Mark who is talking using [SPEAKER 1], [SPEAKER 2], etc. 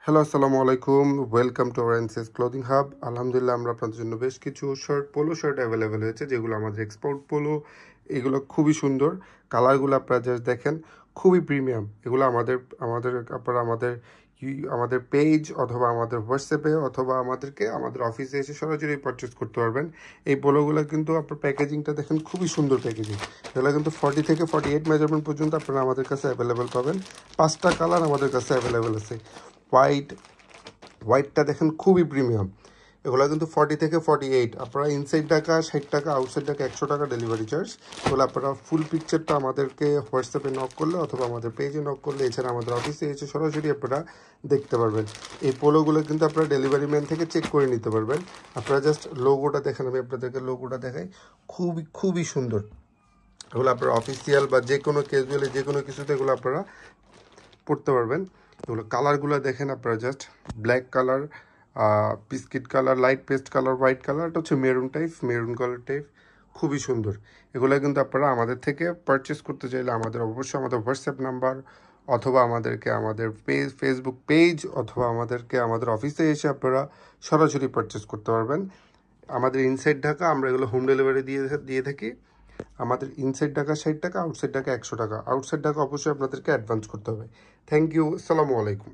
[SPEAKER 1] Hello, আসসালামু আলাইকুম। Welcome to our NCS clothing hub. আলহামদুলিল্লাহ, আমরা আপনাদের জন্য বেশ কিছু পোলো শার্ট অ্যাভেলেবেল হয়েছে, যেগুলো আমাদের এক্সপোর্ট পোলো। এগুলো খুবই সুন্দর, কালারগুলো আপনারা জাস্ট দেখেন, খুবই প্রিমিয়াম। এগুলো আমাদের আমাদের আপনারা আমাদের পেজ অথবা আমাদের হোয়াটসঅ্যাপে অথবা আমাদের অফিসে এসে সরাসরি পারচেস করতে পারবেন। এই পোলোগুলো কিন্তু আপনার প্যাকেজিংটা দেখেন, খুবই সুন্দর প্যাকেজিং। এগুলো কিন্তু 40 থেকে 48 মেজারমেন্ট পর্যন্ত আপনারা আমাদের কাছে অ্যাভেলেবেল পাবেন। 5টা কালার আমাদের কাছে অ্যাভেলেবেল আছে। হোয়াইটটা দেখেন, খুবই প্রিমিয়াম। এগুলো কিন্তু 40 থেকে 48। আপনারা ইনসাইড টাকা 60 টাকা, আউটসাইড টাকা 100 টাকা ডেলিভারি চার্জ। এগুলো আপনারা ফুল পিকচারটা আমাদেরকে হোয়াটসঅ্যাপে নক করলে অথবা আমাদের পেজে নক করলে, এছাড়া আমাদের অফিসে এসে সরাসরি আপনারা দেখতে পারবেন। এই পোলোগুলো কিন্তু আপনারা ডেলিভারি ম্যান থেকে চেক করে নিতে পারবেন। আপনারা জাস্ট লোগোটা দেখেন, আমি আপনাদেরকে লোগোটা দেখাই, খুবই খুবই সুন্দর। এগুলো আপনারা অফিসিয়াল বা যে কোনো ক্যাজুয়ালি যে কোনো কিছুতে এগুলো আপনারা পড়তে পারবেন। এগুলো কালারগুলো দেখেন আপনারা, just black colour, biscuit colour, light paste colour, white colour, এটা হচ্ছে মেরুন কালার টাইপ, খুবই সুন্দর। এগুলো কিন্তু আপনারা আমাদের থেকে পারচেস করতে চাইলে অবশ্যই আমাদের হোয়াটসঅ্যাপ নাম্বার অথবা আমাদের ফেসবুক পেজ অথবা আমাদের অফিসে এসে আপনারা সরাসরি পারচেস করতে পারবেন। আমাদের ইনসাইড ঢাকা আমরা এগুলো হোম ডেলিভারি দিয়ে থাকি। আমাদের ইনসাইড ঢাকা 60 টাকা, আউটসাইড ঢাকা 100 টাকা। আউটসাইড ঢাকা অবশ্যই আপনাদেরকে অ্যাডভান্স করতে হবে। থ্যাংক ইউ, আসসালামু আলাইকুম।